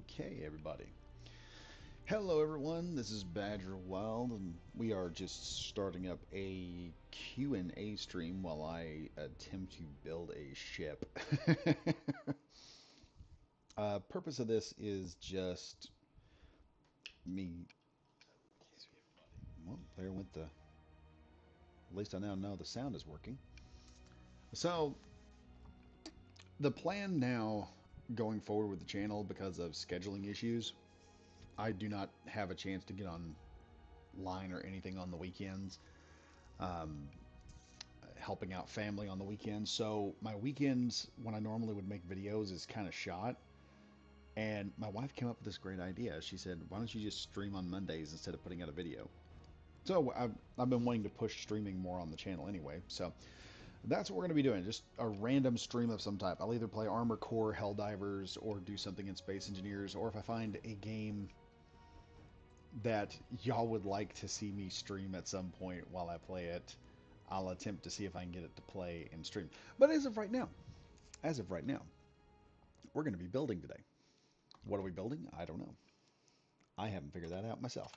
Okay, everybody. Hello, everyone. This is Badger Wild, and we are just starting up a Q&A stream while I attempt to build a ship. Purpose of this is just me. Well, there went the. At least I now know the sound is working. So the plan now, going forward with the channel, because of scheduling issues, I do not have a chance to get online or anything on the weekends. Um, Helping out family on the weekends. So my weekends, when I normally would make videos, is kind of shot. And my wife came up with this great idea. She said, "Why don't you just stream on Mondays instead of putting out a video?" So I've been wanting to push streaming more on the channel anyway. So that's what we're going to be doing. Just a random stream of some type. I'll either play Armored Core, Helldivers, or do something in Space Engineers. Or if I find a game that y'all would like to see me stream at some point while I play it, I'll attempt to see if I can get it to play and stream. But as of right now, we're going to be building today. What are we building? I don't know. I haven't figured that out myself.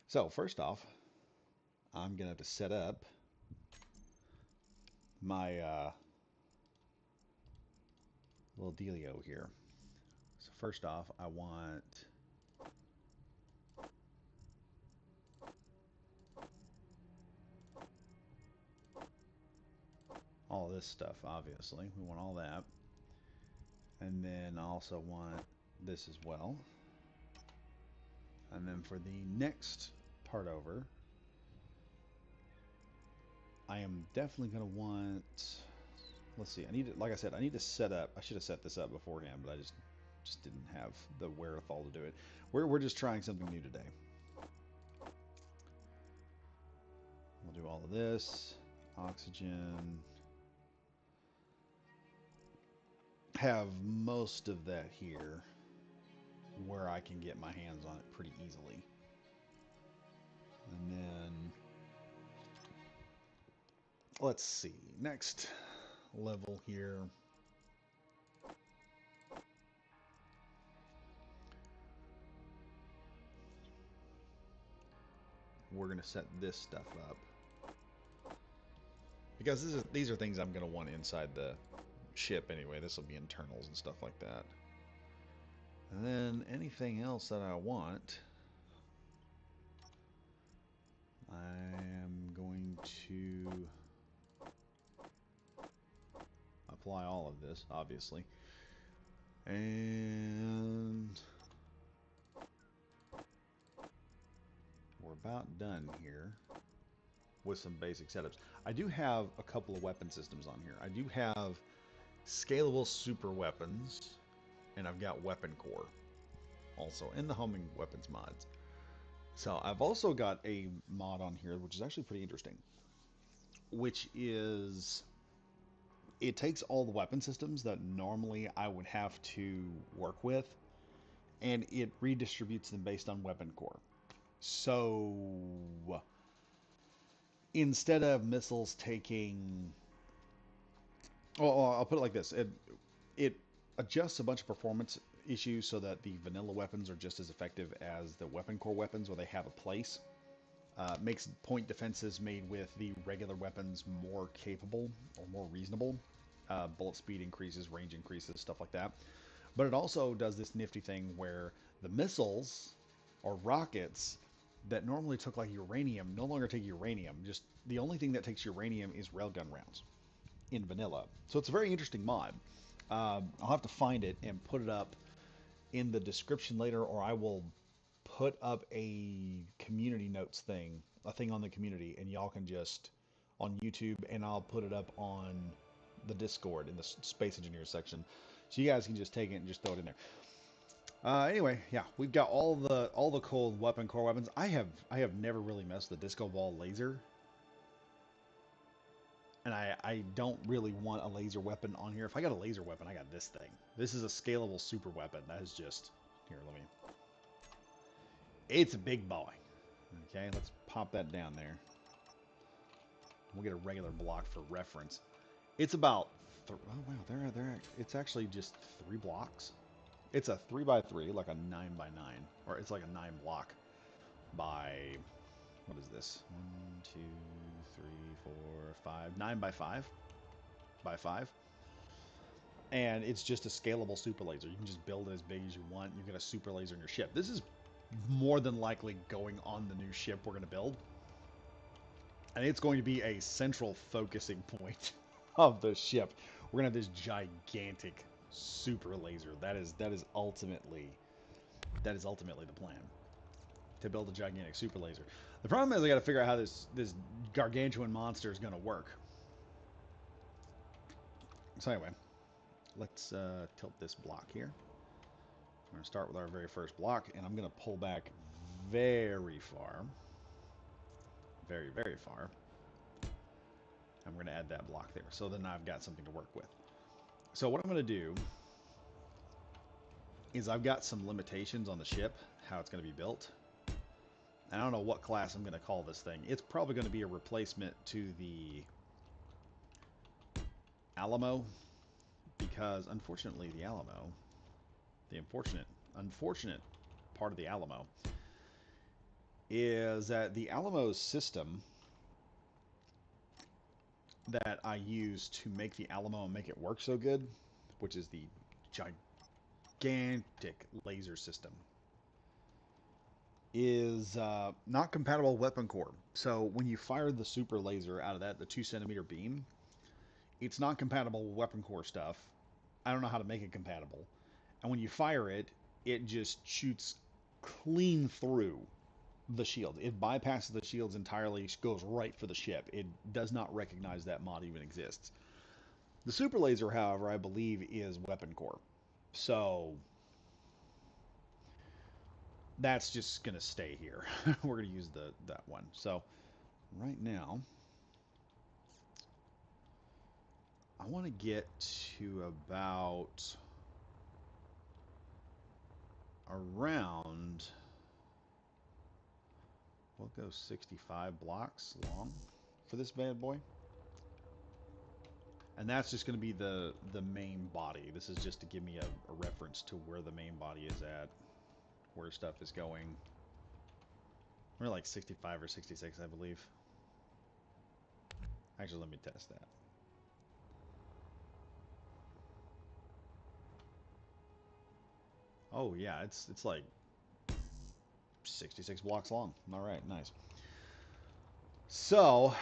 So first off, I'm going to have to set up my little dealio here. So first off, I want all this stuff, obviously. We want all that. And then I also want this as well. And then for the next part over, I am definitely going to want, let's see, I need to, like I said, I need to set up, I should have set this up beforehand, but I just didn't have the wherewithal to do it. We're just trying something new today. We'll do all of this, oxygen, have most of that here where I can get my hands on it pretty easily. And then, let's see, next level here. We're going to set this stuff up. Because these are things I'm going to want inside the ship anyway. This will be internals and stuff like that. And then anything else that I want, I am going to apply all of this, obviously. And we're about done here with some basic setups. I do have a couple of weapon systems on here. I do have scalable super weapons, and I've got weapon core also, and the homing weapons mods. So I've also got a mod on here, which is actually pretty interesting, which is it takes all the weapon systems that normally I would have to work with, and it redistributes them based on weapon core. So instead of missiles taking, I'll put it like this: it adjusts a bunch of performance issues so that the vanilla weapons are just as effective as the weapon core weapons, where they have a place. Makes point defenses made with the regular weapons more capable or more reasonable. Bullet speed increases, range increases, stuff like that. But it also does this nifty thing where the missiles or rockets that normally took like uranium no longer take uranium. Just the only thing that takes uranium is railgun rounds in vanilla. So it's a very interesting mod. I'll have to find it and put it up in the description later, or I will put up a community notes thing, a thing on the community, and y'all can just on YouTube, and I'll put it up on the Discord in the Space Engineers section, so you guys can just take it and just throw it in there. Anyway, yeah, we've got all the cold weapon core weapons. I have never really messed with the disco ball laser, and I don't really want a laser weapon on here. If I got a laser weapon, I got this thing. This is a scalable super weapon. That is just here. Let me. It's a big boy. Okay, let's pop that down there. We'll get a regular block for reference. It's about oh wow, it's actually just 3 blocks. It's a 3x3, like a 9x9, or it's like a 9 block by, what is this? 1, 2, 3, 4, 5, 9x5 by 5. And it's just a scalable super laser. You can just build it as big as you want. You get a super laser in your ship. This is more than likely going on the new ship we're going to build. And it's going to be a central focusing point of the ship. We're going to have this gigantic super laser. That is ultimately the plan, to build a gigantic super laser. The problem is I got to figure out how this gargantuan monster is going to work. So anyway, let's tilt this block here. We're going to start with our very first block, and I'm going to pull back very far. Very, very far. And we're going to add that block there. So then I've got something to work with. So what I'm going to do is I've got some limitations on the ship, how it's going to be built. And I don't know what class I'm going to call this thing. It's probably going to be a replacement to the Alamo, because unfortunately the Alamo, the unfortunate part of the Alamo, is that the Alamo's system that I use to make the Alamo and make it work so good, which is the gigantic laser system, is not compatible with Weapon Core. So when you fire the super laser out of that, the 2 centimeter beam, it's not compatible with Weapon Core stuff. I don't know how to make it compatible. And when you fire it, it just shoots clean through the shield. It bypasses the shields entirely, goes right for the ship. It does not recognize that mod even exists. The super laser, however, I believe is Weapon Core. So that's just going to stay here. We're going to use that one. So right now, I want to get to about around, we'll go 65 blocks long for this bad boy. And that's just going to be the main body. This is just to give me a reference to where the main body is at, where stuff is going. We're like 65 or 66, I believe. Actually, let me test that. Oh yeah, it's like 66 blocks long. All right, nice. So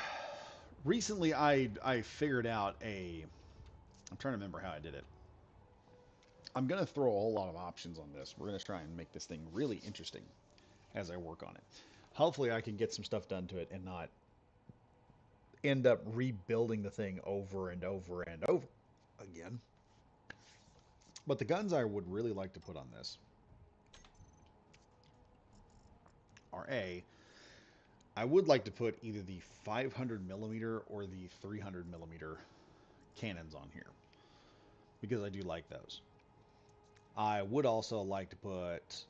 recently I figured out I'm trying to remember how I did it. I'm going to throw a whole lot of options on this. We're going to try and make this thing really interesting as I work on it. Hopefully I can get some stuff done to it and not end up rebuilding the thing over and over and over again. But the guns I would really like to put on this are I would like to put either the 500 millimeter or the 300 millimeter cannons on here, because I do like those. I would also like to put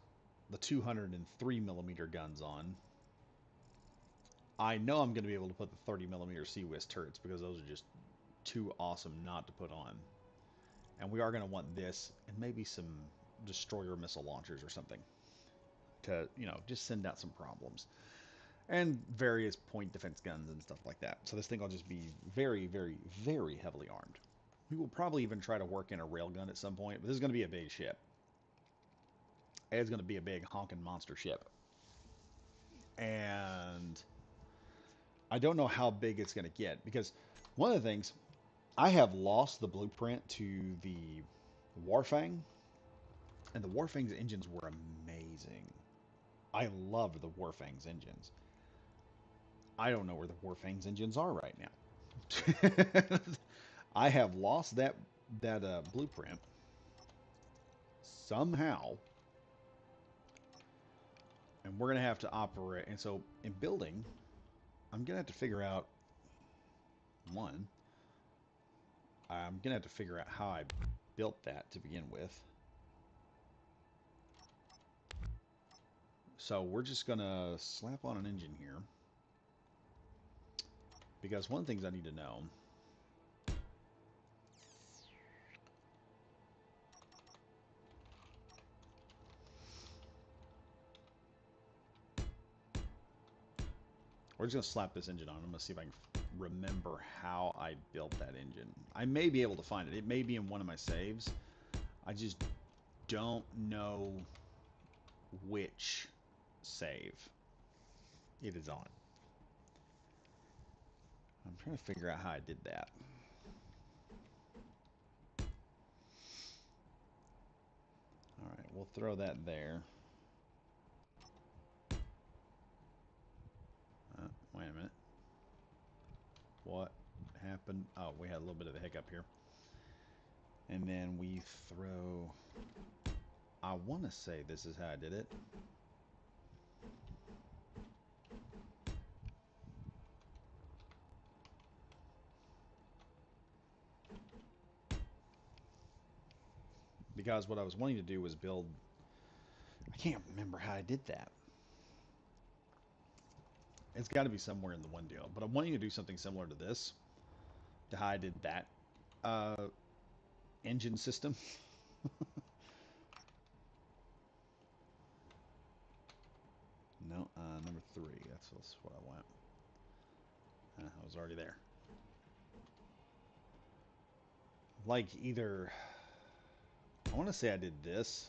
the 203 millimeter guns on. I know I'm going to be able to put the 30 millimeter CWIS turrets, because those are just too awesome not to put on. And we are going to want this and maybe some destroyer missile launchers or something to, just send out some problems. And various point defense guns and stuff like that. So this thing will just be very, very, very heavily armed. We will probably even try to work in a railgun at some point, but this is going to be a big ship. It's going to be a big honking monster ship. And I don't know how big it's going to get, because one of the things, I have lost the blueprint to the Warfang, and the Warfang's engines were amazing. I loved the Warfang's engines. I don't know where the Warfang's engines are right now. I have lost that blueprint somehow, and we're gonna have to operate. And so in building, I'm gonna have to figure out one. I'm gonna have to figure out how I built that to begin with. So we're just gonna slap on an engine here, because one of the things I need to know We're just going to slap this engine on. I'm going to see if I can remember how I built that engine. I may be able to find it. It may be in one of my saves. I just don't know which save it is on. I'm trying to figure out how I did that. All right, we'll throw that there. Wait a minute. What happened? Oh, we had a little bit of a hiccup here. And then we throw... I want to say this is how I did it. Because what I was wanting to do was build... I can't remember how I did that. It's got to be somewhere in the one deal. But I'm wanting to do something similar to this. To how I did that engine system. No, number 3. That's what I want. I was already there. Like either... I want to say I did this.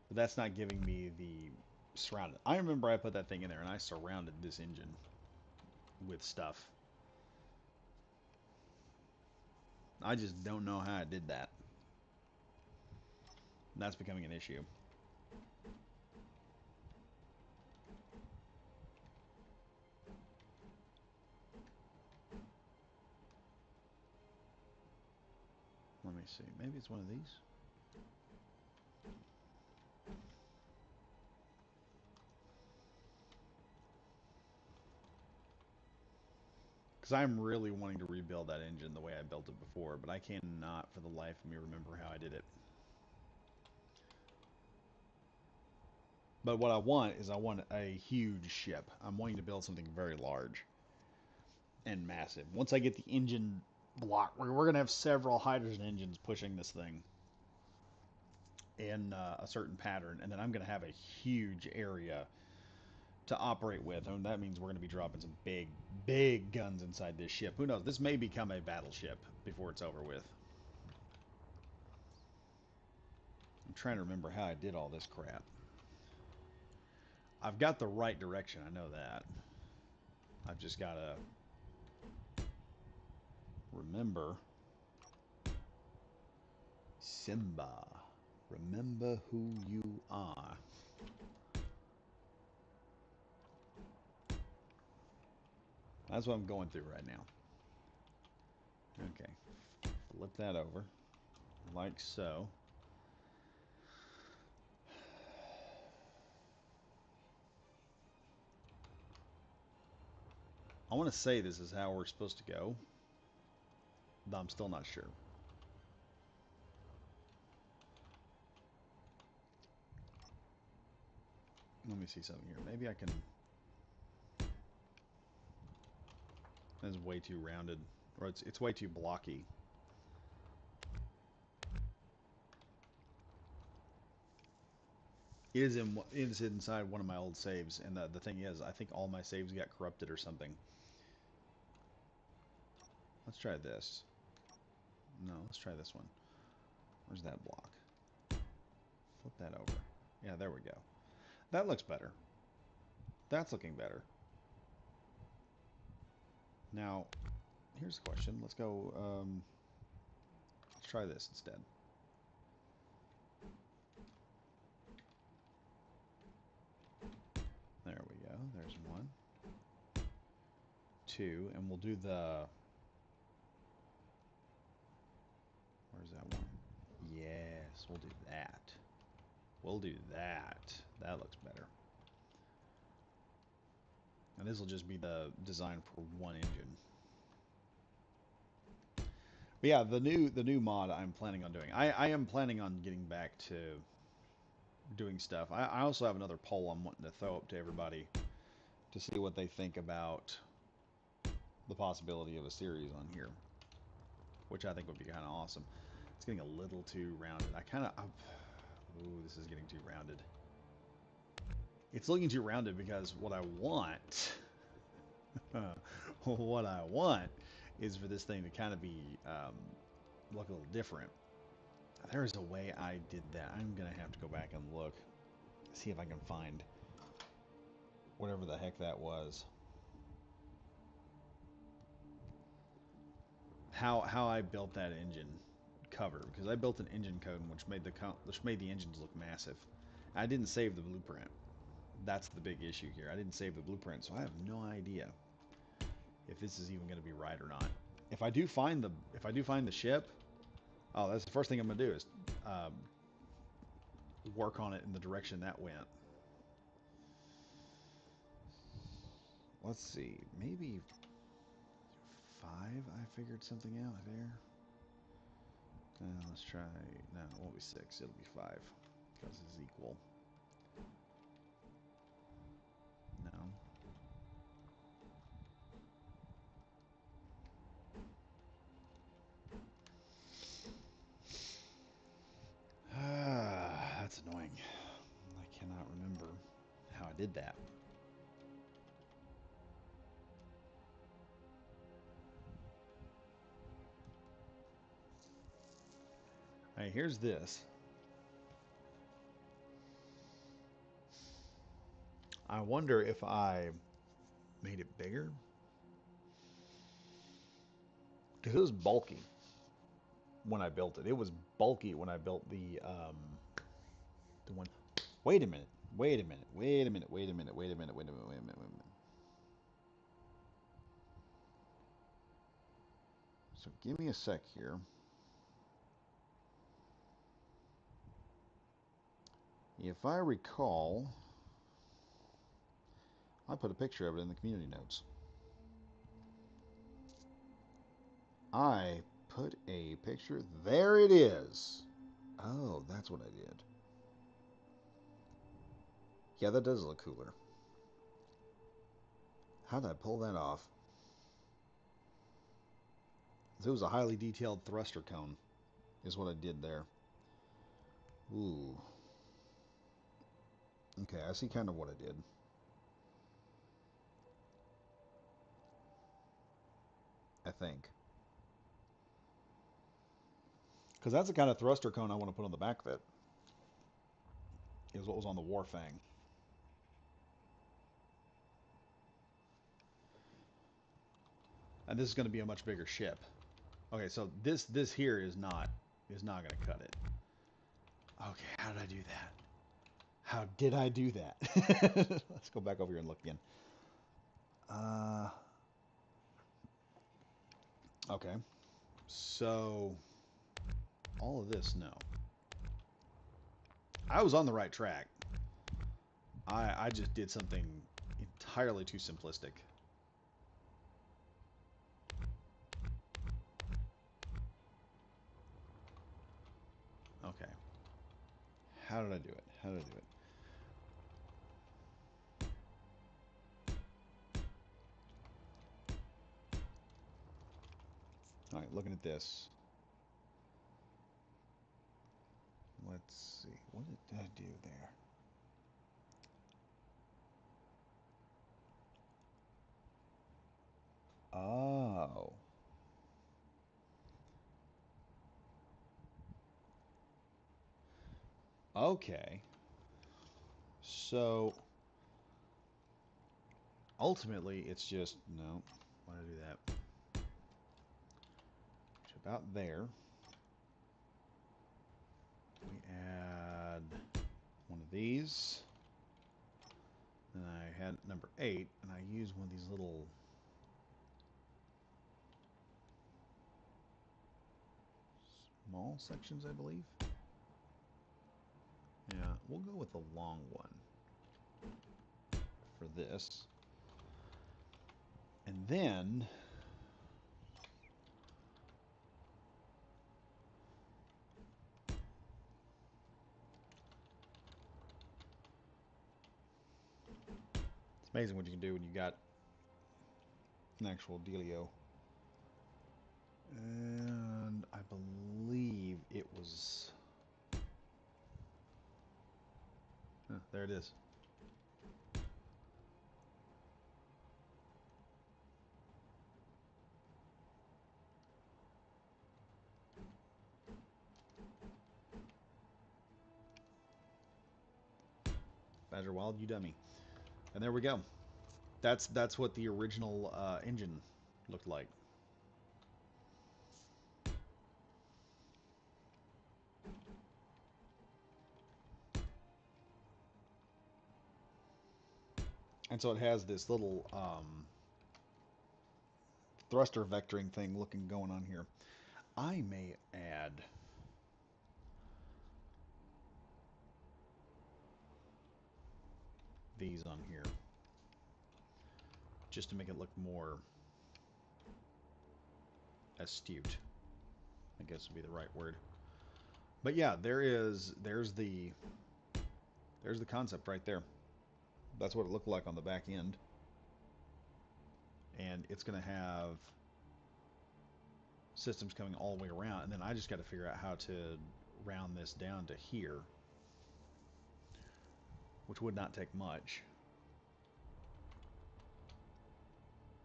But that's not giving me the surrounded. I remember I put that thing in there and I surrounded this engine with stuff. I just don't know how I did that. And that's becoming an issue. Let me see. Maybe it's one of these. Because I'm really wanting to rebuild that engine the way I built it before, but I cannot for the life of me remember how I did it. But what I want is I want a huge ship. I'm wanting to build something very large and massive. Once I get the engine block, we're going to have several hydrogen engines pushing this thing in a certain pattern, and then I'm going to have a huge area to operate with, and that means we're going to be dropping some big guns inside this ship. Who knows? This may become a battleship before it's over with. I'm trying to remember how I did all this crap. I've got the right direction, I know that. I've just got to remember. Simba, remember who you are. That's what I'm going through right now. Okay, flip that over, like so. I want to say this is how we're supposed to go, but I'm still not sure. Let me see something here. Maybe I can... That's way too rounded, or it's way too blocky. It is inside one of my old saves, and the thing is, I think all my saves got corrupted or something. Let's try this. No, let's try this one. Where's that block? Flip that over. Yeah, there we go. That looks better. That's looking better. Now, here's the question. Let's go, let's try this instead. There we go. There's 1, 2, and we'll do the... Where's that one? Yes, we'll do that. We'll do that. That looks better. And this will just be the design for one engine. But yeah, the new mod I'm planning on doing. I am planning on getting back to doing stuff. I also have another poll I'm wanting to throw up to everybody to see what they think about the possibility of a series on here, which I think would be kind of awesome. It's getting a little too rounded. Ooh, this is getting too rounded. It's looking too rounded because what I want What I want is for this thing to kind of be look a little different. There is a way I did that. I'm gonna have to go back and look, see if I can find whatever the heck that was. How I built that engine cover, because I built an engine code which made the engines look massive. I didn't save the blueprint. That's the big issue here. I didn't save the blueprint, so I have no idea if this is even going to be right or not. If I do find the ship, oh, that's the first thing I'm going to do is work on it in the direction that went. Let's see, maybe 5. I figured something out there. Let's try. No, it won't be 6. It'll be 5 because it's equal. No. That's annoying. I cannot remember how I did that. Hey, here's this. I wonder if I made it bigger. Because it was bulky when I built it. It was bulky when I built the one. Wait a minute. Wait a minute. Wait a minute. Wait a minute. Wait a minute. Wait a minute. Wait a minute. Wait a minute. So give me a sec here. If I recall, I put a picture of it in the community notes. I put a picture. There it is. Oh, that's what I did. Yeah, that does look cooler. How did I pull that off? It was a highly detailed thruster cone, is what I did there. Ooh. Okay, I see kind of what I did. I think. Because that's the kind of thruster cone I want to put on the back of it. Is what was on the Warfang. And this is going to be a much bigger ship. Okay, so this here is not going to cut it. Okay, how did I do that? How did I do that? Let's go back over here and look again. Okay. So all of this, no. I was on the right track. I just did something entirely too simplistic. Okay. How did I do it? How did I do it? All right, looking at this. Let's see. What did I do there? Oh. Okay. So ultimately, it's just no. Why did I do that? It's about there. We add one of these. And I had number 8, and I use one of these little small sections, I believe. Yeah, we'll go with the long one for this. And then it's amazing what you can do when you got an actual dealio. And I believe it was... there it is. Azure Wild, you dummy. And there we go. That's what the original engine looked like. And so it has this little thruster vectoring thing looking going on here. I may add these on here just to make it look more astute, I guess would be the right word. But yeah, there's the concept right there. That's what it looked like on the back end. And it's going to have systems coming all the way around, and then I just got to figure out how to round this down to here, which would not take much.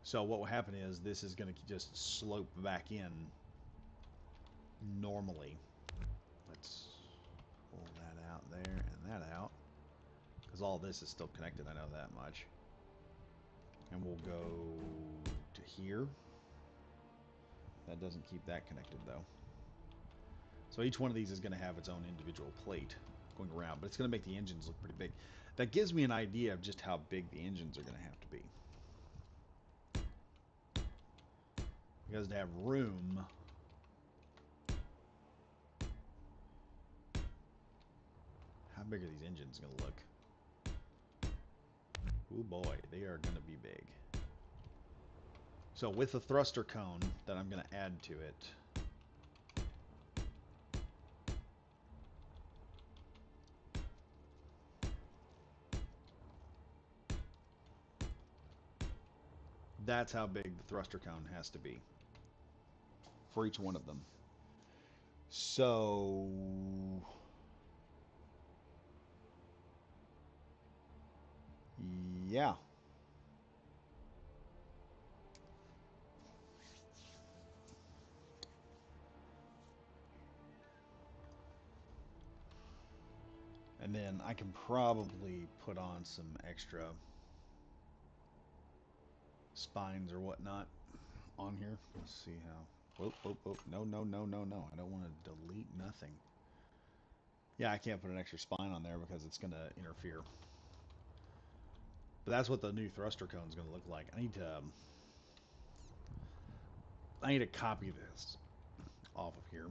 So what will happen is this is going to just slope back in normally. Let's pull that out there and that out, because all this is still connected, I know that much. And we'll go to here. That doesn't keep that connected though. So each one of these is going to have its own individual plate going around, but it's going to make the engines look pretty big. That gives me an idea of just how big the engines are going to have to be. Because to have room, how big are these engines going to look? Oh boy, they are going to be big. So with the thruster cone that I'm going to add to it, that's how big the thruster cone has to be for each one of them. So yeah. And then I can probably put on some extra spines or whatnot on here. Let's see how. Oh, oh, oh. No, no, no, no, no. I don't want to delete nothing. Yeah, I can't put an extra spine on there because it's going to interfere. But that's what the new thruster cone is going to look like. I need to copy this off of here.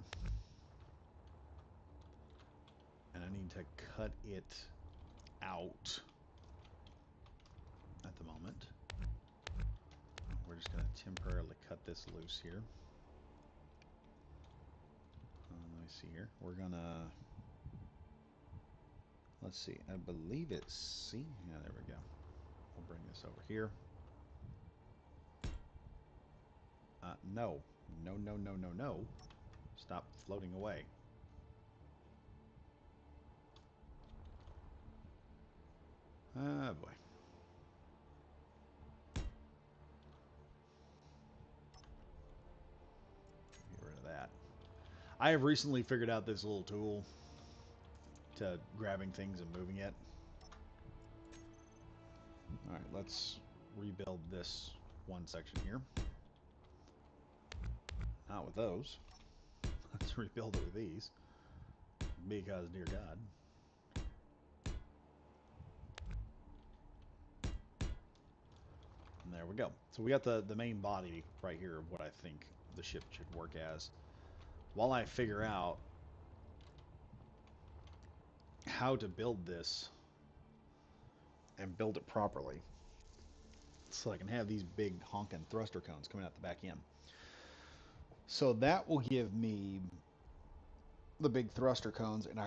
And I need to cut it out at the moment. We're just going to temporarily cut this loose here. Let me see here. We're going to... Let's see. I believe it's C. Yeah, there we go. We'll bring this over here. No. No, no, no, no, no. Stop floating away. Ah, boy. Get rid of that. I have recently figured out this little tool to grabbing things and moving it. Alright, let's rebuild this one section here. Not with those. Let's rebuild it with these. Because, dear God. And there we go. So we got the main body right here of what I think the ship should work as. While I figure out how to build this and build it properly, so I can have these big honking thruster cones coming out the back end. So that will give me the big thruster cones, and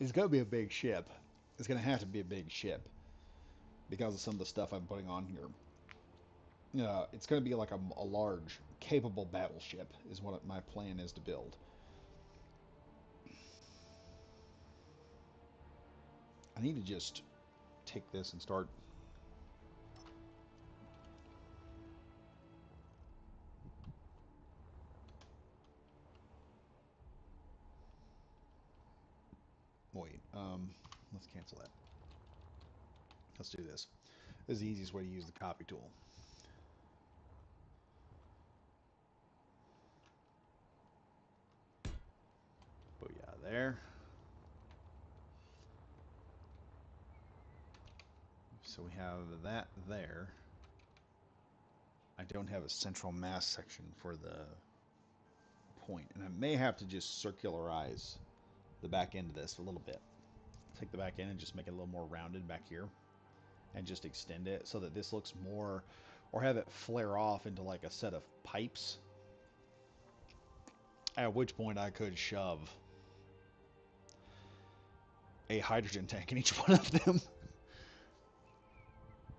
it's going to be a big ship. It's going to have to be a big ship because of some of the stuff I'm putting on here. It's going to be like a large, capable battleship is what my plan is to build. I need to just take this and start. Wait, let's cancel that. Let's do this. This is the easiest way to use the copy tool. Booyah there. So we have that there. I don't have a central mass section for the point, and I may have to just circularize the back end of this a little bit. Take the back end and just make it a little more rounded back here, and just extend it so that this looks more, or have it flare off into like a set of pipes, at which point I could shove a hydrogen tank in each one of them.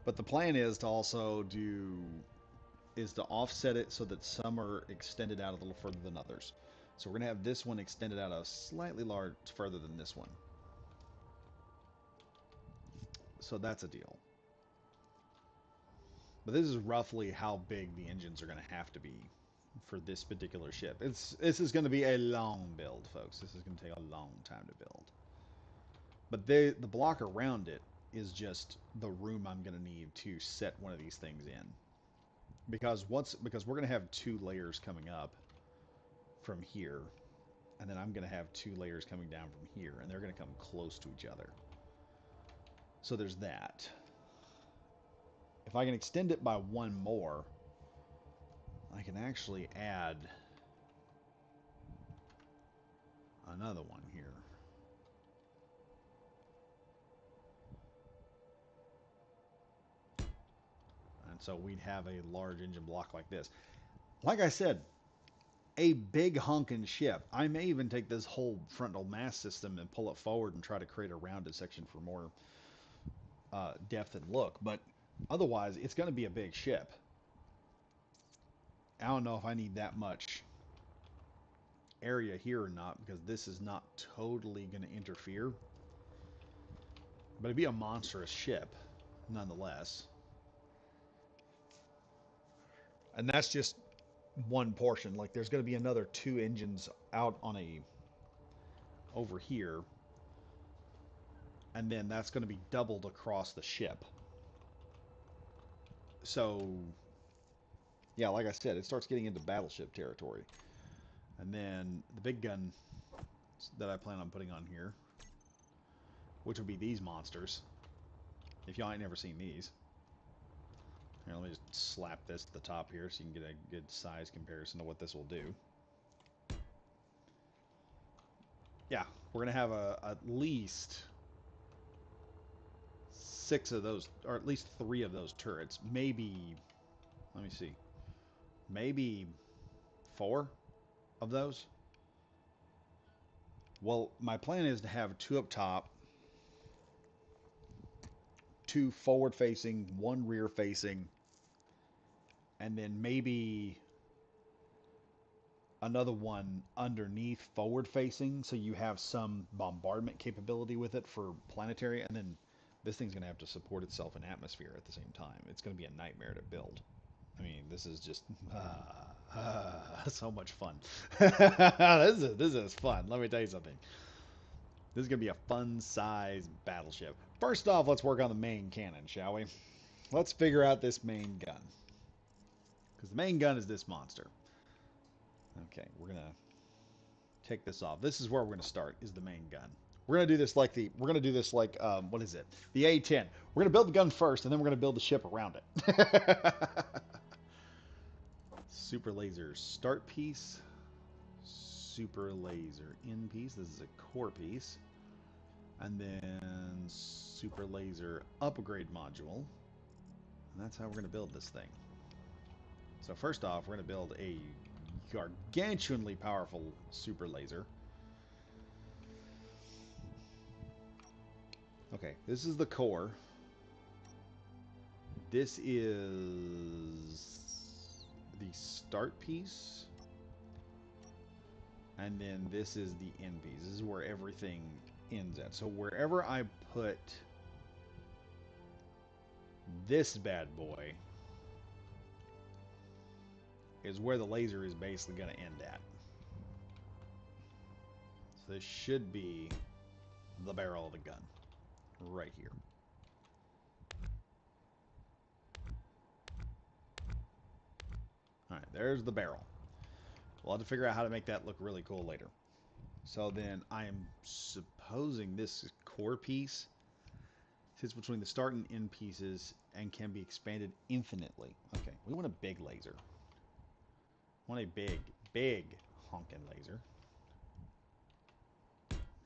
But the plan is to also to offset it so that some are extended out a little further than others. So we're going to have this one extended out a slightly large further than this one. So that's a deal. But this is roughly how big the engines are going to have to be for this particular ship. This is going to be a long build, folks. This is going to take a long time to build. But the block around it is just the room I'm going to need to set one of these things in. Because we're going to have 2 layers coming up from here, and then I'm going to have 2 layers coming down from here, and they're going to come close to each other. So there's that. If I can extend it by 1 more, I can actually add another one here. And so we'd have a large engine block like this. Like I said, a big honking ship. I may even take this whole frontal mass system and pull it forward and try to create a rounded section for more depth and look. But otherwise, it's going to be a big ship. I don't know if I need that much area here or not, because this is not totally going to interfere. But it'd be a monstrous ship, nonetheless. And that's just one portion. Like, there's going to be another 2 engines out on over here, and then that's going to be doubled across the ship. So yeah, like I said, it starts getting into battleship territory. And then the big gun that I plan on putting on here, which will be these monsters, if y'all ain't never seen these. Here, let me just slap this at the top here so you can get a good size comparison to what this will do. Yeah, we're going to have at least 6 of those, or at least 3 of those turrets. Maybe, let me see, maybe 4 of those. Well, my plan is to have 2 up top, 2 forward facing, 1 rear facing, and then maybe another one underneath forward facing, so you have some bombardment capability with it for planetary. And then this thing's going to have to support itself in atmosphere at the same time. It's going to be a nightmare to build. I mean, this is just so much fun. This is fun. Let me tell you something. This is going to be a fun-sized battleship. First off, let's work on the main cannon, shall we? Let's figure out this main gun. Because the main gun is this monster. Okay, we're going to take this off. This is where we're going to start, is the main gun. We're going to do this like what is it? The A-10. We're going to build the gun first, and then we're going to build the ship around it. Super laser start piece. Super laser in piece. This is a core piece. And then super laser upgrade module. And that's how we're going to build this thing. So first off, we're going to build a gargantuanly powerful super laser. Okay, this is the core. This is the start piece. And then this is the end piece. This is where everything ends at. So wherever I put this bad boy is where the laser is basically going to end at. So this should be the barrel of the gun right here. Alright, there's the barrel. We'll have to figure out how to make that look really cool later. So then I am supposing this core piece sits between the start and end pieces and can be expanded infinitely. Okay, we want a big laser. Want a big, big honking laser.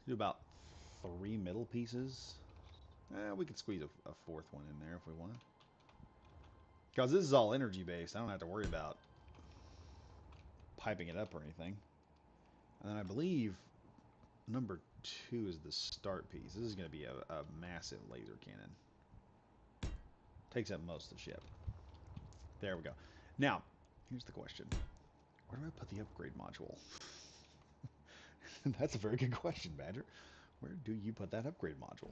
Do about 3 middle pieces. We could squeeze a fourth one in there if we want. Because this is all energy based, I don't have to worry about piping it up or anything. And then I believe number 2 is the start piece. This is going to be a massive laser cannon. Takes up most of the ship. There we go. Now, here's the question. Where do I put the upgrade module? That's a very good question, Badger. Where do you put that upgrade module?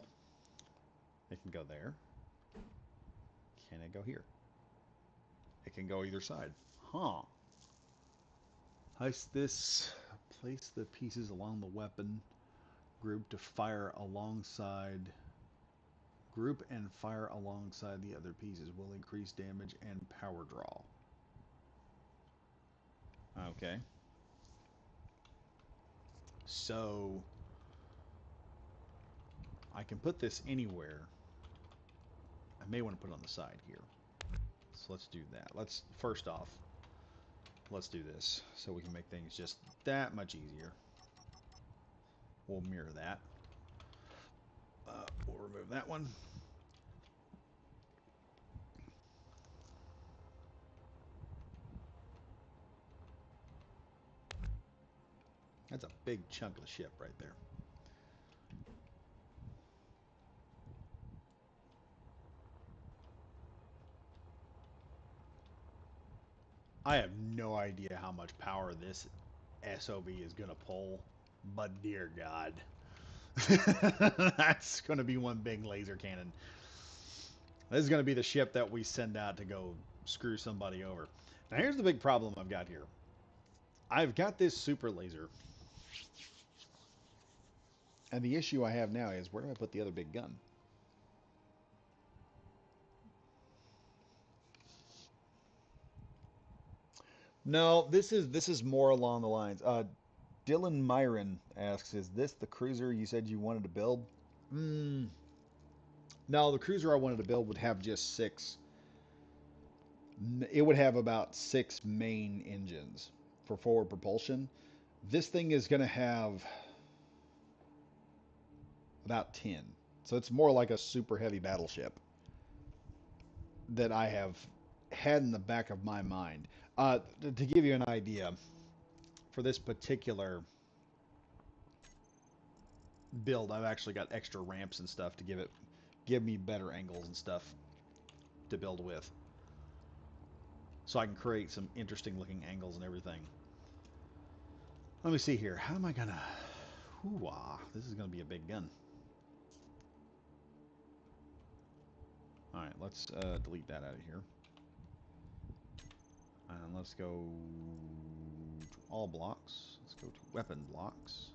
It can go there. Can it go here? It can go either side. Huh. Place the pieces along the weapon group to fire alongside. Group and fire alongside the other pieces will increase damage and power draw. Okay. So I can put this anywhere. I may want to put it on the side here. So let's do that. First off, let's do this so we can make things just that much easier. We'll mirror that. We'll remove that one. That's a big chunk of the ship right there. I have no idea how much power this SOB is going to pull, but dear God. That's going to be one big laser cannon. This is going to be the ship that we send out to go screw somebody over. Now here's the big problem I've got here. I've got this super laser. And the issue I have now is, where do I put the other big gun? No, this is more along the lines. Dylan Myron asks, is this the cruiser you said you wanted to build? No, the cruiser I wanted to build would have just 6. It would have about 6 main engines for forward propulsion. This thing is going to have about 10. So it's more like a super heavy battleship that I have had in the back of my mind. To give you an idea, for this particular build, I've actually got extra ramps and stuff to give me better angles and stuff to build with. So I can create some interesting looking angles and everything. Let me see here. How am I gonna... Hoo-wah. This is gonna be a big gun. Alright, let's delete that out of here. And let's go to all blocks. Let's go to weapon blocks.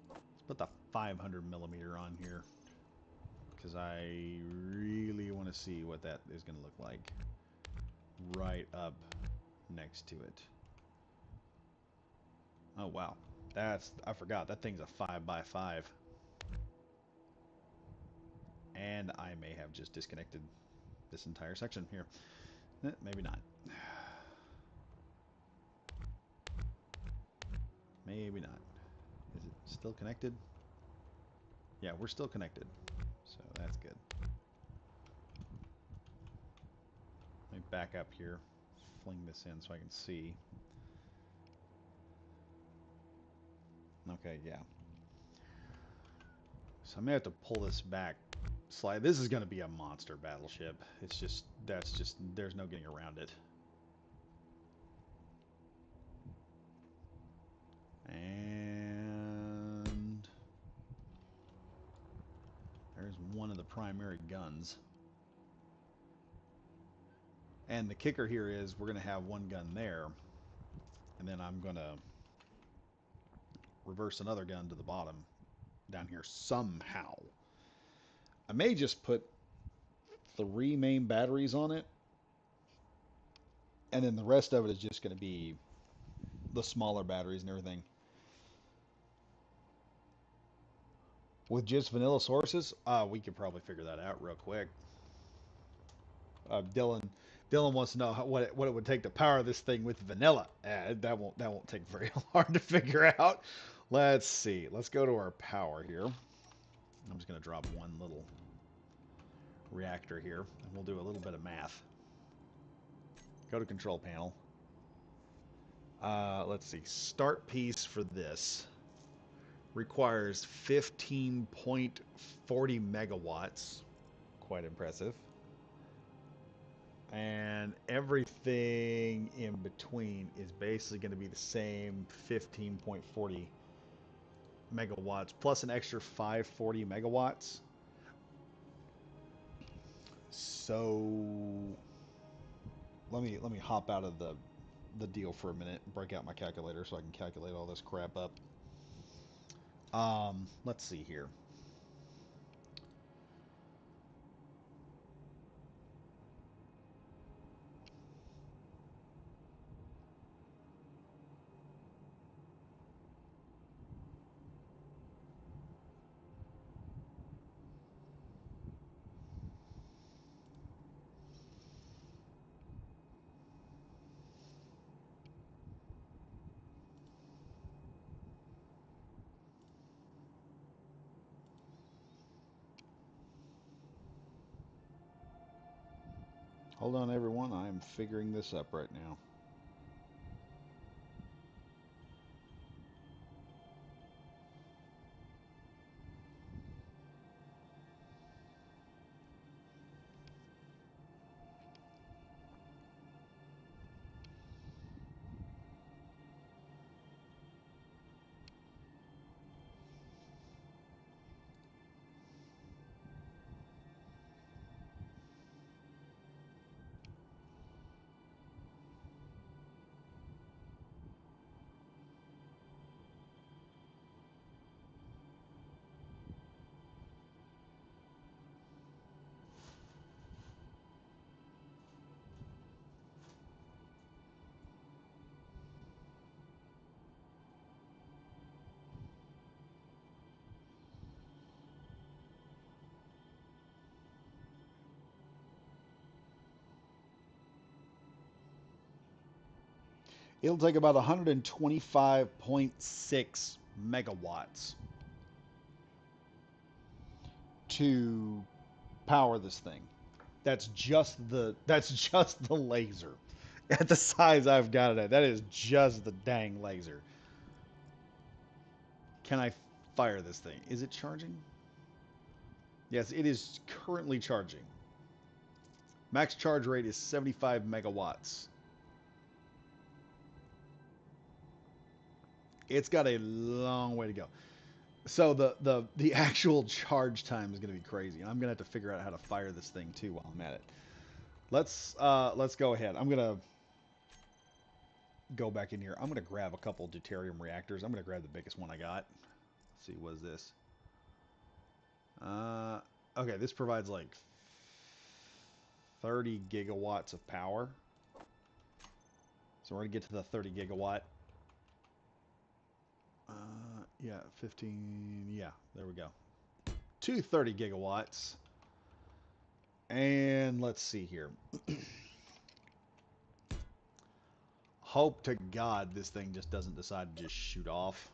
Let's put the 500mm on here, because I really want to see what that is going to look like right up next to it. Oh wow, I forgot, that thing's a 5x5. And I may have just disconnected this entire section here. Maybe not. Maybe not. Is it still connected? Yeah, we're still connected. So that's good. Let me back up here. Fling this in so I can see. Okay, yeah. So I may have to pull this back slightly. This is going to be a monster battleship. There's no getting around it. And there's one of the primary guns. And the kicker here is we're going to have one gun there, and then I'm going to reverse another gun to the bottom down here somehow. I may just put 3 main batteries on it And then the rest of it is just going to be the smaller batteries and everything. With just vanilla sources, we could probably figure that out real quick. Dylan wants to know what it would take to power this thing with vanilla. That won't take very hard to figure out. Let's see. Let's go to our power here. I'm just going to drop one little reactor here, and we'll do a little bit of math. Go to control panel. Let's see. Start piece for this requires 15.40 megawatts. Quite impressive. And everything in between is basically going to be the same 15.40 megawatts plus an extra 540 megawatts. So let me hop out of the deal for a minute and break out my calculator so I can calculate all this crap up. Let's see here. Hold on, everyone. I'm figuring this up right now. It'll take about 125.6 megawatts to power this thing. That's just the laser. At the size I've got it at, that is just the dang laser. Can I fire this thing? Is it charging? Yes, it is currently charging. Max charge rate is 75 megawatts. It's got a long way to go. So the actual charge time is going to be crazy. I'm going to have to figure out how to fire this thing too while I'm at it. Let's go ahead. I'm going to go back in here. I'm going to grab a couple deuterium reactors. I'm going to grab the biggest one I got. Let's see, what is this? Okay, this provides like 30 gigawatts of power. So we're going to get to the 30 gigawatt. Yeah, 15. Yeah, there we go. 230 gigawatts. And let's see here. Hope to God this thing just doesn't decide to just shoot off.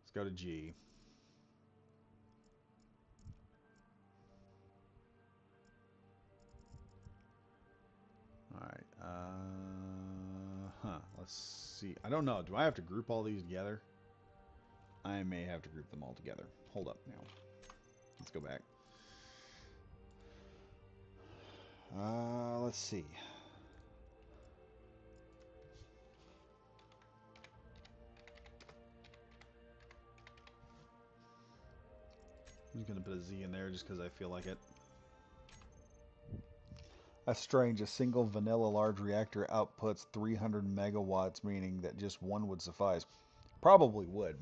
Let's go to G. Alright. Let's see. I don't know. Do I have to group all these together? I may have to group them all together. Hold up now. Let's go back. Let's see. I'm just going to put a Z in there just because I feel like it. That's strange. A single vanilla large reactor outputs 300 megawatts, meaning that just one would suffice. Probably would.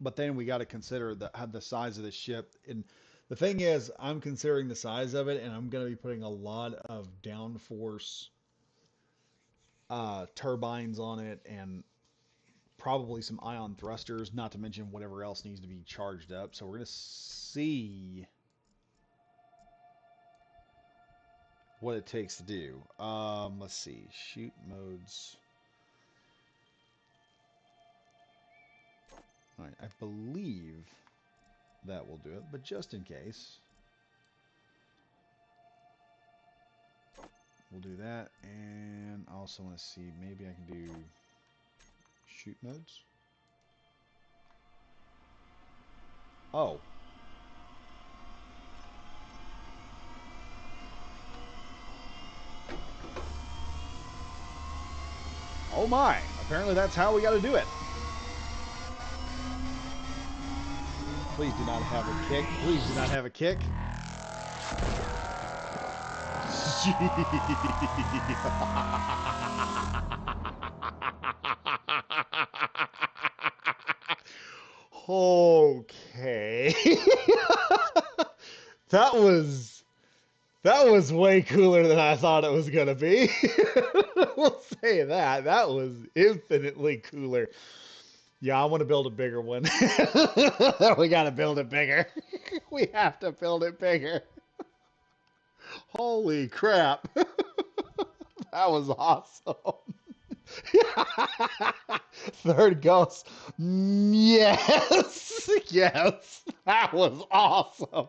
But then we got to consider the size of the ship. And the thing is, I'm considering the size of it, and I'm going to be putting a lot of downforce turbines on it, and probably some ion thrusters, not to mention whatever else needs to be charged up. So we're going to see what it takes to do. Let's see. Shoot modes. All right, I believe that will do it, but just in case, we'll do that. And I also want to see, maybe I can do shoot modes. Oh. Oh my, apparently that's how we got to do it. Please do not have a kick. Please do not have a kick. Okay. That was way cooler than I thought it was gonna be. We'll say that. That was infinitely cooler. Yeah, I want to build a bigger one. We gotta build it bigger. We have to build it bigger. Holy crap. That was awesome. Third ghost. Yes. Yes. That was awesome.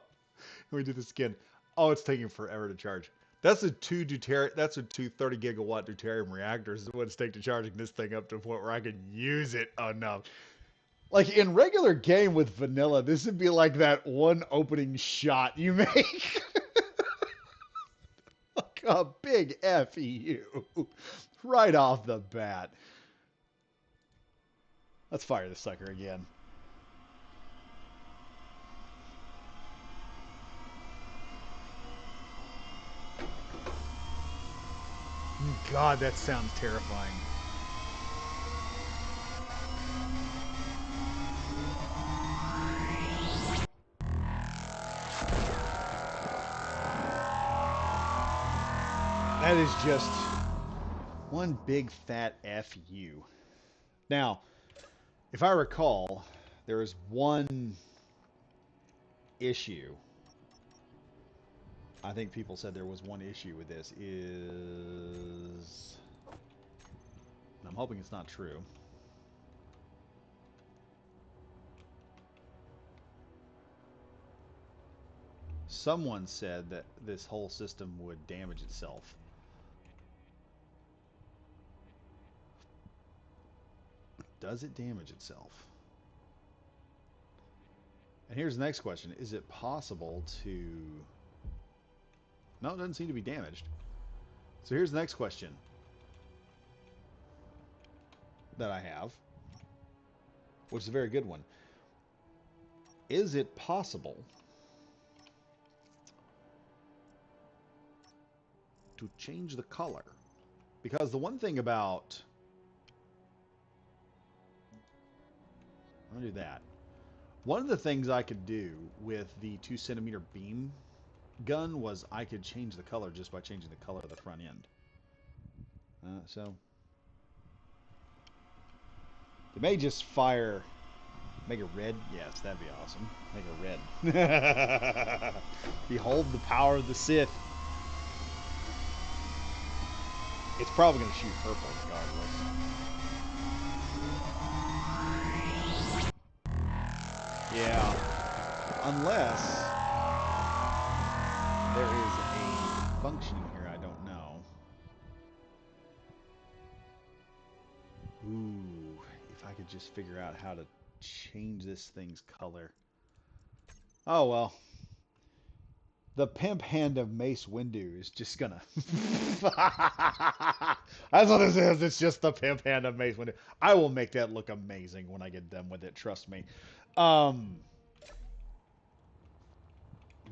We do this again. Oh, it's taking forever to charge. That's a two 30 gigawatt deuterium reactors is what it's taking to charging this thing up to a point where I can use it enough. Like in regular game with vanilla, this would be like that one opening shot you make. Like a big F you. Right off the bat. Let's fire the sucker again. God, that sounds terrifying. That is just one big fat FU. Now, if I recall, there is one issue. I think people said there was one issue with this is... I'm hoping it's not true. Someone said that this whole system would damage itself. Does it damage itself? And here's the next question. Is it possible to... No, it doesn't seem to be damaged. So here's the next question that I have, which is a very good one. Is it possible to change the color? Because the one thing about... I'll do that. One of the things I could do with the 2 centimeter beam gun was I could change the color just by changing the color of the front end. So it may just fire, make it red. Yes, that'd be awesome. Make it red. Behold the power of the Sith. It's probably going to shoot purple regardless. Yeah, unless there is a function here I don't know. Ooh, if I could just figure out how to change this thing's color. Oh well. The pimp hand of Mace Windu is just gonna... That's what this is. It's just the pimp hand of Mace Windu. I will make that look amazing when I get done with it. Trust me.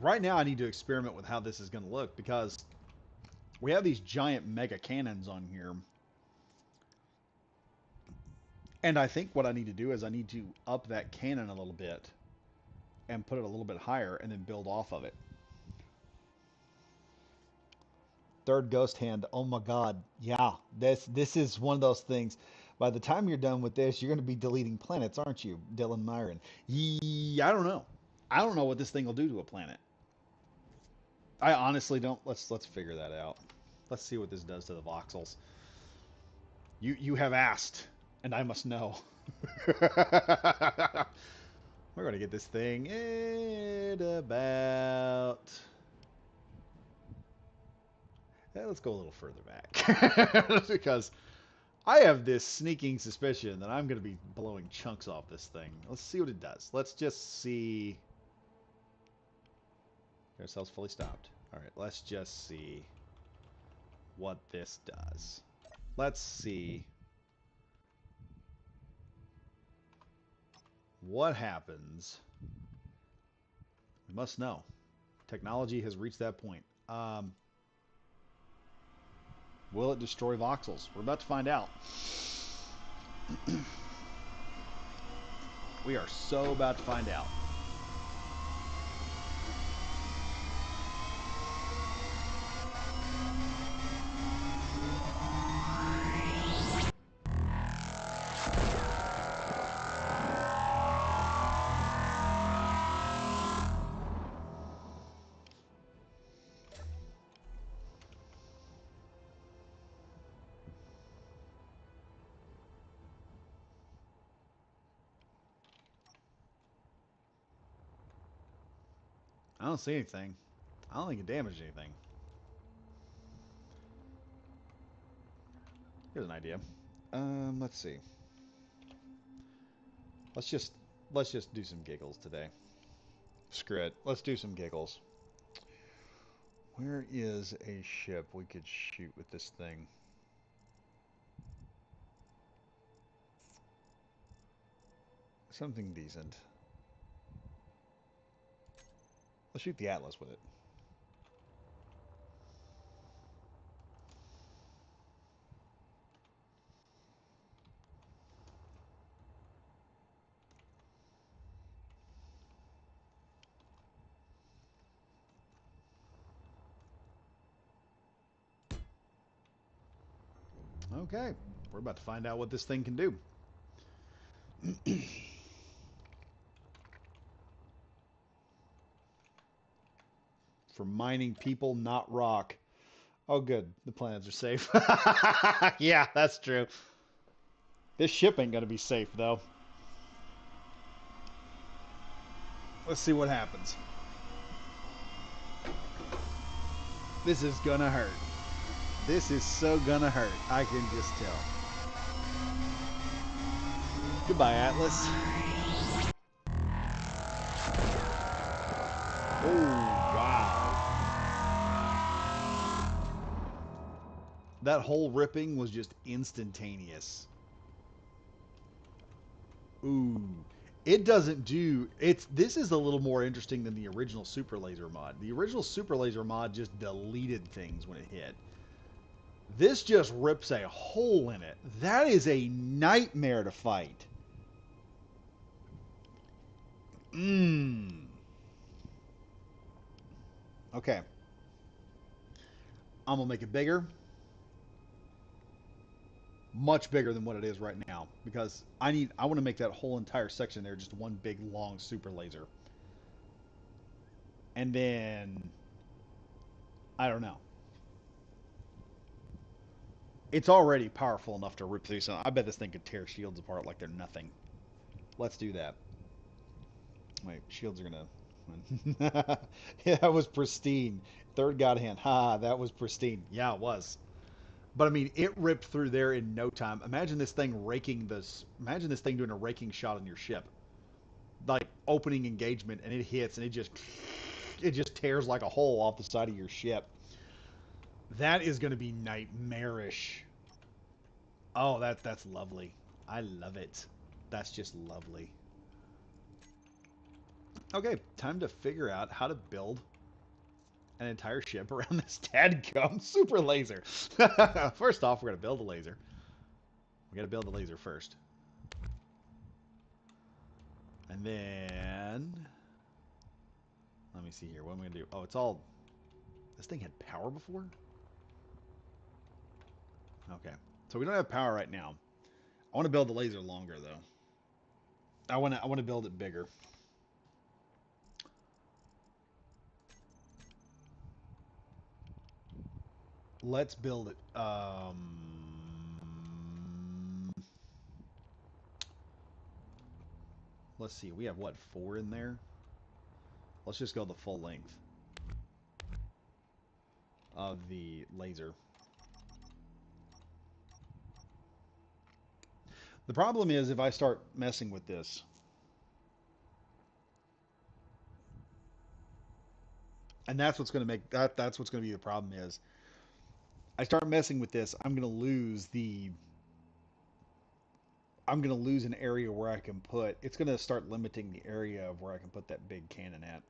Right now I need to experiment with how this is going to look because we have these giant mega cannons on here. And I think what I need to do is I need to up that cannon a little bit and put it a little bit higher and then build off of it. Third ghost hand. Oh my god. Yeah, this is one of those things. By the time you're done with this, you're going to be deleting planets, aren't you, Dylan Myron? I don't know. I don't know what this thing will do to a planet. I honestly don't. Let's figure that out. Let's see what this does to the voxels. You have asked, and I must know. We're gonna get this thing at about. Let's go a little further back because I have this sneaking suspicion that I'm gonna be blowing chunks off this thing. Let's see what it does. Let's just see. Carousel's fully stopped. All right, let's just see what this does. Let's see what happens. We must know. Technology has reached that point. Will it destroy voxels? We're about to find out. We are so about to find out. I don't see anything. I don't think it damaged anything. Here's an idea. Let's see. Let's just do some giggles today. Screw it. Let's do some giggles. Where is a ship we could shoot with this thing? Something decent. Let's shoot the Atlas with it. Okay, we're about to find out what this thing can do. For mining people, not rock. Oh, good. The planets are safe. Yeah, that's true. This ship ain't gonna be safe, though. Let's see what happens. This is gonna hurt. This is so gonna hurt. I can just tell. Goodbye, Atlas. Oh, wow. That whole ripping was just instantaneous. Ooh. It doesn't do... This is a little more interesting than the original Super Laser mod. The original Super Laser mod just deleted things when it hit. This just rips a hole in it. That is a nightmare to fight. Mmm. Okay. I'm gonna make it bigger. Much bigger than what it is right now. Because I want to make that whole entire section there just one big long super laser. And then I don't know. It's already powerful enough to rip through some. I bet this thing could tear shields apart like they're nothing. Let's do that. Wait, shields are gonna. Yeah, that was pristine. Third god hand. Ha, that was pristine. Yeah, it was. But I mean, it ripped through there in no time. Imagine this thing raking this. Imagine this thing doing a raking shot on your ship, like opening engagement, and it hits, and it just tears like a hole off the side of your ship. That is going to be nightmarish. Oh, that's lovely. I love it. That's just lovely. Okay, time to figure out how to build an entire ship around this dadgum super laser. First off, we're gonna build a laser. We gotta build a laser first. And then... Let me see here. What am I gonna do? Oh, it's all... This thing had power before? Okay. So we don't have power right now. I want to build the laser longer though. I want to build it bigger. Let's build it. Let's see. We have what, 4 in there? Let's just go the full length of the laser. The problem is if I start messing with this, and that's what's going to make that's what's going to be the problem is I start messing with this, I'm going to lose an area where I can put, it's going to start limiting the area of where I can put that big cannon at.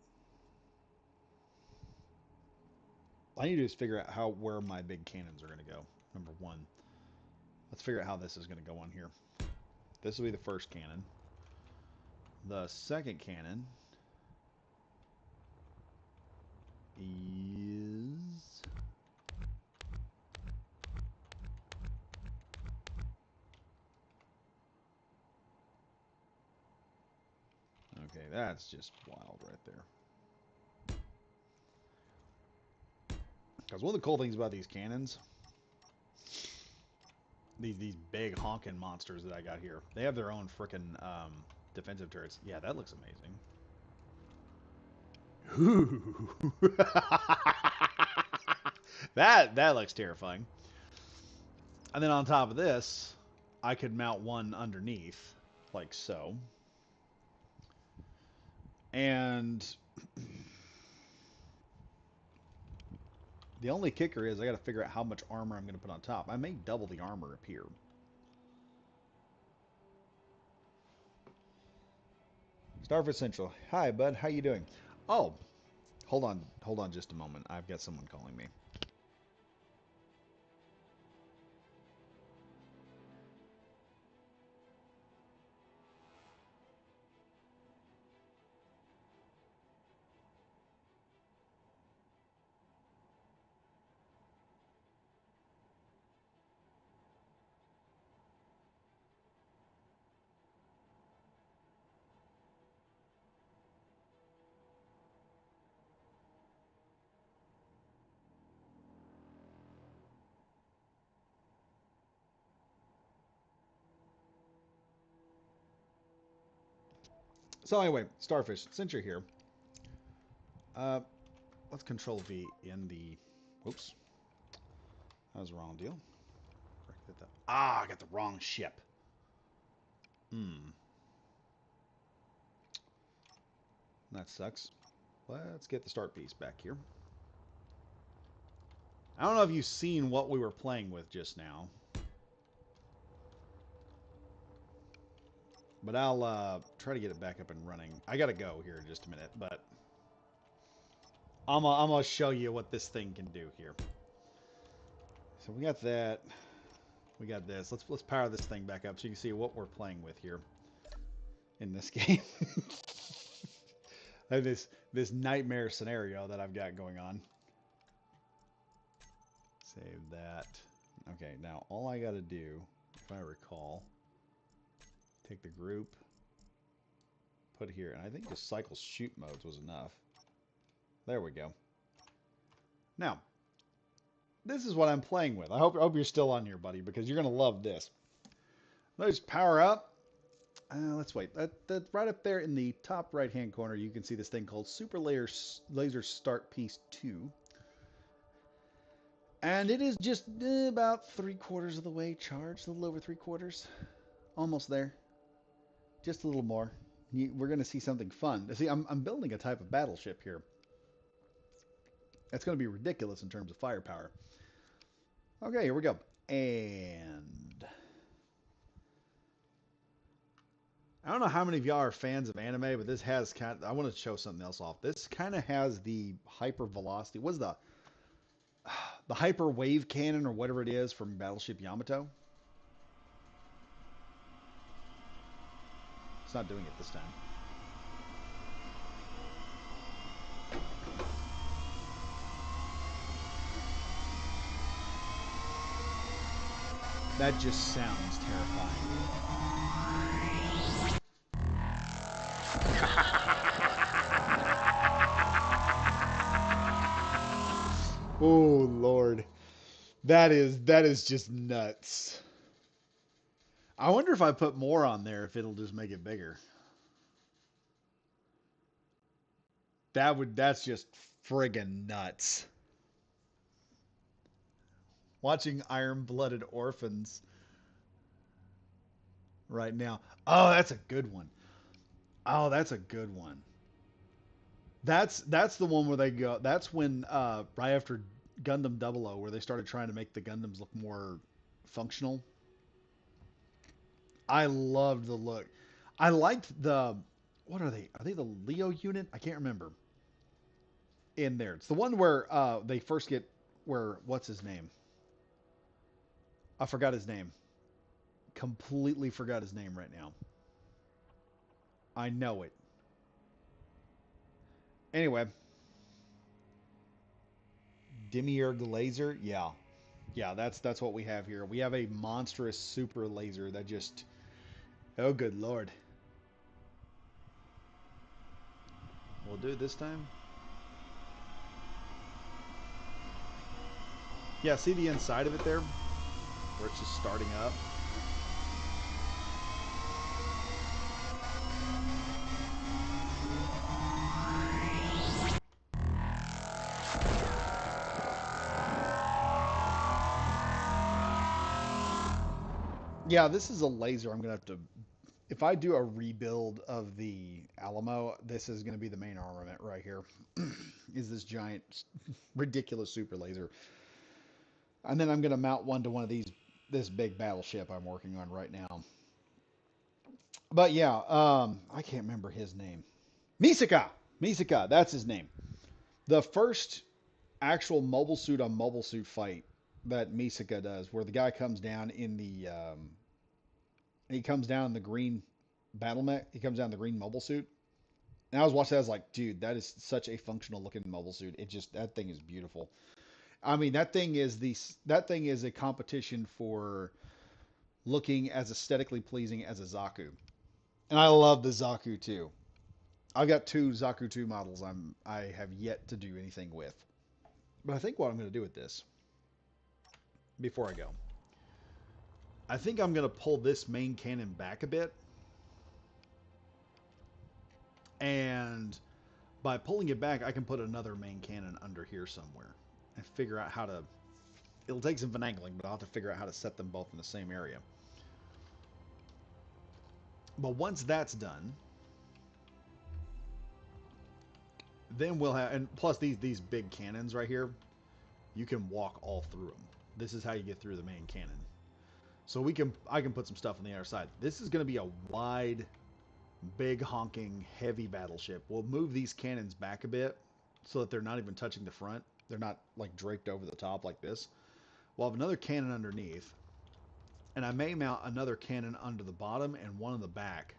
All I need to do is figure out where my big cannons are going to go. Number one, let's figure out how this is going to go on here. This will be the first cannon. The second cannon is... Okay, that's just wild right there. Because one of the cool things about these cannons, these big honking monsters that I got here, they have their own frickin' defensive turrets. Yeah, that looks amazing. Ooh. That looks terrifying. And then on top of this, I could mount one underneath, like so. And the only kicker is I got to figure out how much armor I'm going to put on top. I may double the armor up here. Starfish Central. Hi, bud. How you doing? Oh, hold on just a moment. I've got someone calling me. So anyway, Starfish, since you're here, uh, let's Control V in the. Whoops, that was the wrong deal. Ah, I got the wrong ship. That sucks. Let's get the start piece back here. I don't know if you've seen what we were playing with just now, but I'll try to get it back up and running. I gotta go here in just a minute, but I'm gonna show you what this thing can do here. So we got that. We got this. Let's power this thing back up so you can see what we're playing with here in this game. this nightmare scenario that I've got going on. Save that. Okay, now all I got to do, if I recall, take the group, put here, and I think just cycle shoot modes was enough. There we go. Now, this is what I'm playing with. I hope you're still on here, buddy, because you're going to love this. Let's power up. Let's wait. That right up there in the top right-hand corner, you can see this thing called Super Laser Start Piece 2. And it is just about 3/4 of the way charged, a little over 3/4. Almost there. Just a little more. We're going to see something fun. See, I'm building a type of battleship here. It's going to be ridiculous in terms of firepower. Okay, here we go. And I don't know how many of y'all are fans of anime, but this has kind of, I want to show something else off. This kind of has the hyper velocity. What's the hyper wave cannon or whatever it is from Battleship Yamato? It's not doing it this time. That just sounds terrifying. Oh Lord. That is just nuts. I wonder if I put more on there if it'll just make it bigger. That's just friggin' nuts. Watching Iron-Blooded Orphans right now. Oh, that's a good one. Oh, that's a good one. That's the one where they go. That's when right after Gundam 00, where they started trying to make the Gundams look more functional. I loved the look. I liked the what are they? Are they the Leo unit? I can't remember. In there, it's the one where they first get where what's his name? I forgot his name. Completely forgot his name right now. I know it. Anyway, Demiurge laser. Yeah, yeah. That's what we have here. We have a monstrous super laser that just. Oh, good lord. We'll do it this time. Yeah, see the inside of it there? Where it's just starting up? Yeah, this is a laser I'm going to have to... If I do a rebuild of the Alamo, this is going to be the main armament right here. Is this giant, ridiculous super laser. And then I'm going to mount one to one of these, this big battleship I'm working on right now. But yeah, I can't remember his name. Misaka! Misaka, that's his name. The first actual mobile suit on mobile suit fight that Misaka does, where the guy comes down in the he comes down in the green battle mech. He comes down in the green mobile suit. And I was watching that, I was like, dude, that is such a functional looking mobile suit. It just that thing is beautiful. I mean, that thing is a competition for looking as aesthetically pleasing as a Zaku. And I love the Zaku too. I've got two Zaku 2 models I have yet to do anything with. But I think what I'm going to do with this before I go, I think I'm going to pull this main cannon back a bit. And by pulling it back, I can put another main cannon under here somewhere and figure out how to... It'll take some finagling, but I'll have to figure out how to set them both in the same area. But once that's done, then we'll have... And plus these big cannons right here, you can walk all through them. This is how you get through the main cannon. So I can put some stuff on the other side. This is going to be a wide, big honking, heavy battleship. We'll move these cannons back a bit so that they're not even touching the front. They're not like draped over the top like this. We'll have another cannon underneath. And I may mount another cannon under the bottom and one on the back.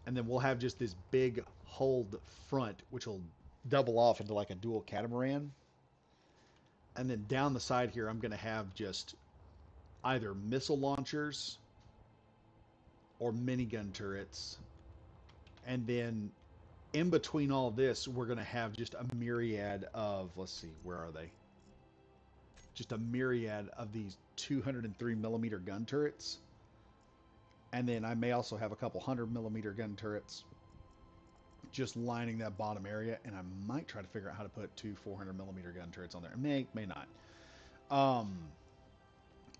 And then we'll have just this big hulled front, which will double off into like a dual catamaran. And then down the side here, I'm going to have just either missile launchers or minigun turrets. And then in between all this, we're going to have just a myriad of, let's see, where are they? Just a myriad of these 203 millimeter gun turrets. And then I may also have a couple 100 millimeter gun turrets just lining that bottom area. And I might try to figure out how to put two 400 millimeter gun turrets on there. May not.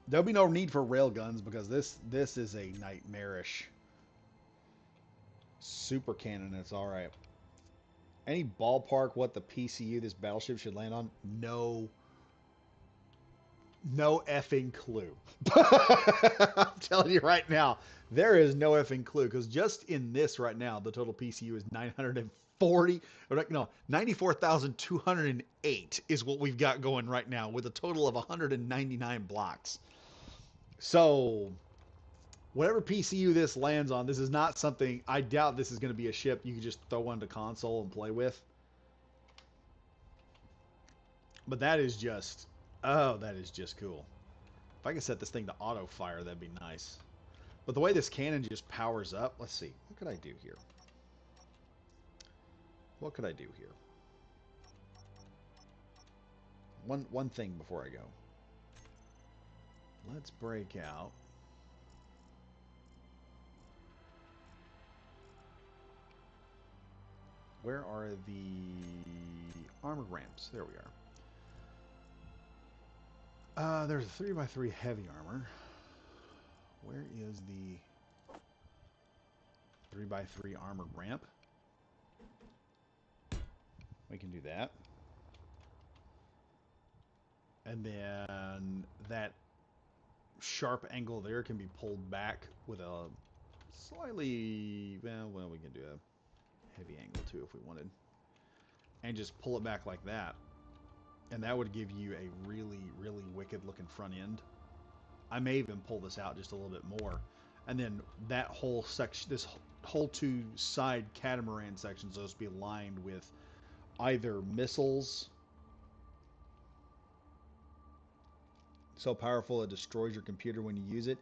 There'll be no need for rail guns because this is a nightmarish super cannon. It's all right. Any ballpark what the PCU this battleship should land on? No effing clue. I'm telling you right now, there is no effing clue because just in this right now, the total PCU is 940. No, 94,208 is what we've got going right now with a total of 199 blocks. So whatever PCU this lands on, this is not something, I doubt this is going to be a ship you can just throw onto console and play with. But that is just, oh, that is just cool. If I could set this thing to auto fire, that'd be nice. But the way this cannon just powers up, let's see. What could I do here? What could I do here? One thing before I go. Let's break out. Where are the armored ramps? There we are. There's a 3x3 heavy armor. Where is the 3x3 armored ramp? We can do that. And then that sharp angle there can be pulled back with a slightly, well, we can do a heavy angle too if we wanted. And just pull it back like that. And that would give you a really, really wicked looking front end. I may even pull this out just a little bit more. And then that whole section, this whole two side catamaran section is supposed to be lined with either missiles so powerful it destroys your computer when you use it.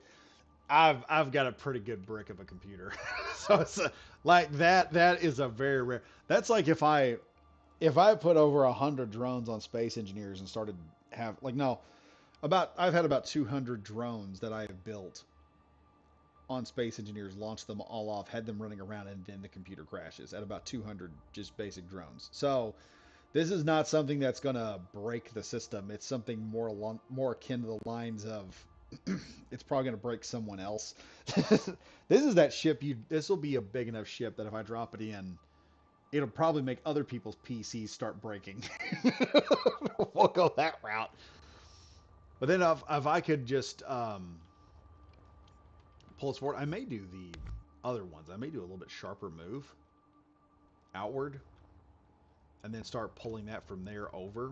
I've got a pretty good brick of a computer. So it's like that is a very rare. That's like if I put over 100 drones on Space Engineers and started I've had about 200 drones that I have built on Space Engineers, launched them all off, had them running around, and then the computer crashes at about 200 just basic drones. So this is not something that's going to break the system. It's something more akin to the lines of it's probably going to break someone else. This is that ship. This will be a big enough ship that if I drop it in, it'll probably make other people's PCs start breaking. We'll go that route. But then if I could just pull it forward, I may do the other ones. I may do a little bit sharper move outward and then start pulling that from there over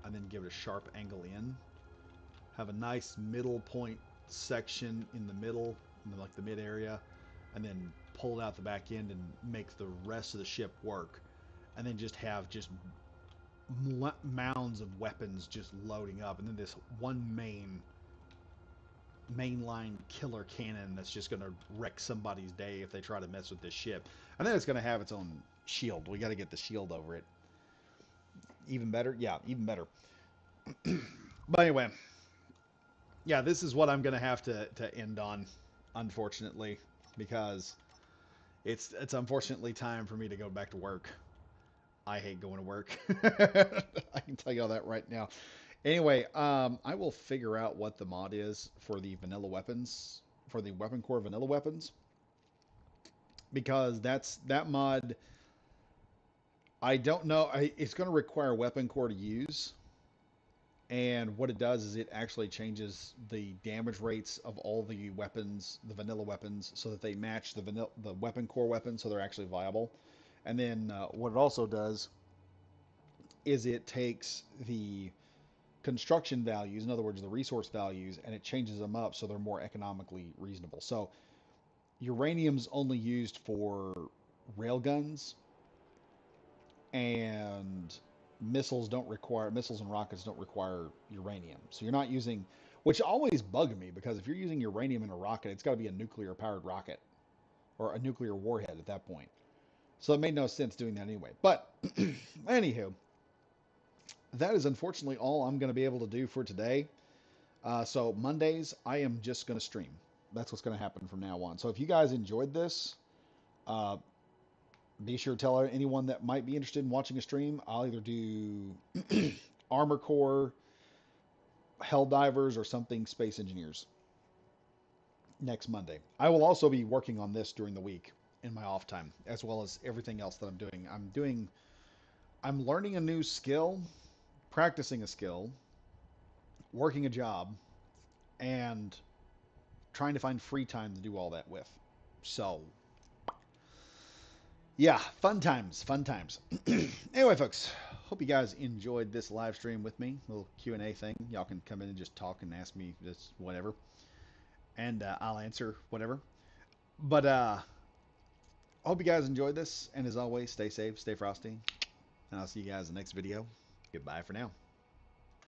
and then give it a sharp angle in. Have a nice middle point section in the middle, in like the mid area, and then pull it out the back end and make the rest of the ship work. And then just have just mounds of weapons just loading up, and then this one mainline killer cannon that's just going to wreck somebody's day if they try to mess with this ship. And then it's going to have its own shield. We got to get the shield over it. Even better? Yeah, even better. But anyway, yeah, this is what I'm going to have to end on, unfortunately, because it's unfortunately time for me to go back to work. I hate going to work. I can tell you all that right now. Anyway, I will figure out what the mod is for the vanilla weapons, for the Weapon Core vanilla weapons, because that mod, I don't know. It's going to require Weapon Core to use, and what it does is it actually changes the damage rates of all the weapons, the vanilla weapons, so that they match the Weapon Core weapons, so they're actually viable. And then what it also does is it takes the construction values, in other words, the resource values, and it changes them up so they're more economically reasonable. So uranium's only used for railguns, and missiles and rockets don't require uranium. So you're not using, which always bugged me, because if you're using uranium in a rocket, it's got to be a nuclear powered rocket or a nuclear warhead at that point. So it made no sense doing that anyway. But anywho, that is unfortunately all I'm going to be able to do for today. So Mondays, I am just going to stream. That's what's going to happen from now on. So if you guys enjoyed this, be sure to tell anyone that might be interested in watching a stream. I'll either do Armor Core, Helldivers, or something Space Engineers next Monday. I will also be working on this during the week in my off time, as well as everything else that I'm doing. I'm learning a new skill, practicing a skill, working a job, and trying to find free time to do all that with. So, yeah, fun times. Anyway, folks, hope you guys enjoyed this live stream with me, little Q&A thing. Y'all can come in and just talk and ask me just whatever, and I'll answer whatever. But I hope you guys enjoyed this, and as always, stay safe, stay frosty, and I'll see you guys in the next video. Goodbye for now.